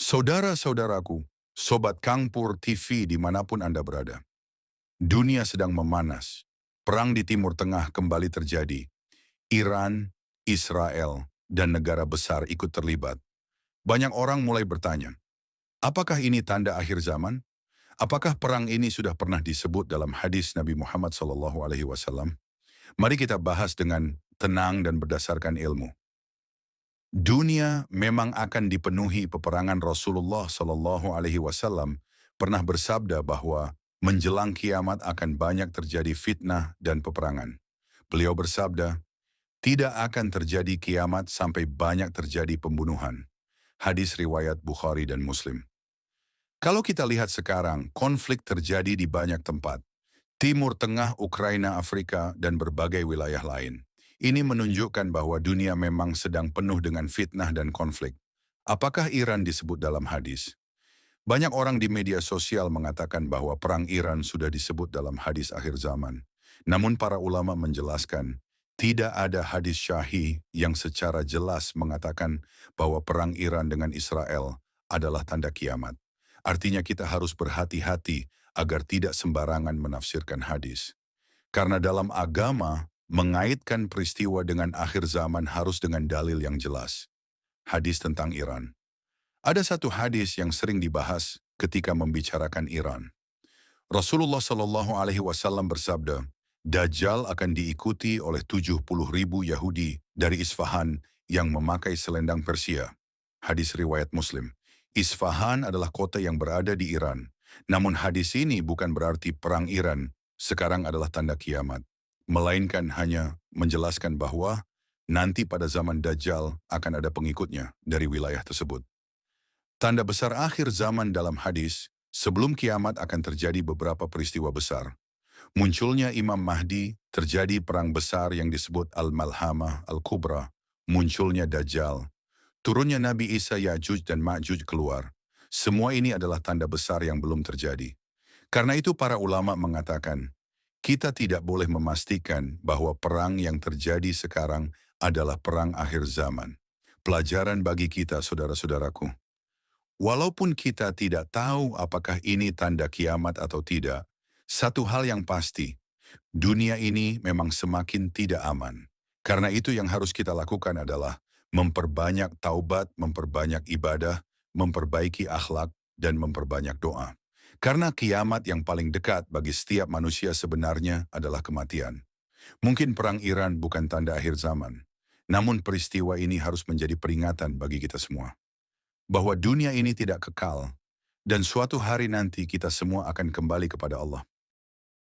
Saudara-saudaraku, Sobat Kangpur TV dimanapun Anda berada. Dunia sedang memanas. Perang di Timur Tengah kembali terjadi. Iran, Israel, dan negara besar ikut terlibat. Banyak orang mulai bertanya, apakah ini tanda akhir zaman? Apakah perang ini sudah pernah disebut dalam hadis Nabi Muhammad SAW? Mari kita bahas dengan tenang dan berdasarkan ilmu. Dunia memang akan dipenuhi peperangan. Rasulullah SAW pernah bersabda bahwa menjelang kiamat akan banyak terjadi fitnah dan peperangan. Beliau bersabda, tidak akan terjadi kiamat sampai banyak terjadi pembunuhan. Hadis riwayat Bukhari dan Muslim. Kalau kita lihat sekarang, konflik terjadi di banyak tempat. Timur Tengah, Ukraina, Afrika, dan berbagai wilayah lain. Ini menunjukkan bahwa dunia memang sedang penuh dengan fitnah dan konflik. Apakah Iran disebut dalam hadis? Banyak orang di media sosial mengatakan bahwa perang Iran sudah disebut dalam hadis akhir zaman. Namun para ulama menjelaskan, tidak ada hadis syahih yang secara jelas mengatakan bahwa perang Iran dengan Israel adalah tanda kiamat. Artinya kita harus berhati-hati agar tidak sembarangan menafsirkan hadis. Karena dalam agama, mengaitkan peristiwa dengan akhir zaman harus dengan dalil yang jelas. Hadis tentang Iran. Ada satu hadis yang sering dibahas ketika membicarakan Iran. Rasulullah SAW bersabda, Dajjal akan diikuti oleh 70.000 Yahudi dari Isfahan yang memakai selendang Persia. Hadis riwayat Muslim. Isfahan adalah kota yang berada di Iran. Namun hadis ini bukan berarti perang Iran sekarang adalah tanda kiamat. Melainkan hanya menjelaskan bahwa nanti pada zaman Dajjal akan ada pengikutnya dari wilayah tersebut. Tanda besar akhir zaman dalam hadis, sebelum kiamat akan terjadi beberapa peristiwa besar. Munculnya Imam Mahdi, terjadi perang besar yang disebut Al-Malhamah Al-Kubra, munculnya Dajjal, turunnya Nabi Isa Ya'juj dan Ma'juj keluar. Semua ini adalah tanda besar yang belum terjadi. Karena itu para ulama mengatakan, kita tidak boleh memastikan bahwa perang yang terjadi sekarang adalah perang akhir zaman. Pelajaran bagi kita, saudara-saudaraku. Walaupun kita tidak tahu apakah ini tanda kiamat atau tidak, satu hal yang pasti, dunia ini memang semakin tidak aman. Karena itu yang harus kita lakukan adalah memperbanyak taubat, memperbanyak ibadah, memperbaiki akhlak, dan memperbanyak doa. Karena kiamat yang paling dekat bagi setiap manusia sebenarnya adalah kematian. Mungkin perang Iran bukan tanda akhir zaman, namun peristiwa ini harus menjadi peringatan bagi kita semua. Bahwa dunia ini tidak kekal, dan suatu hari nanti kita semua akan kembali kepada Allah.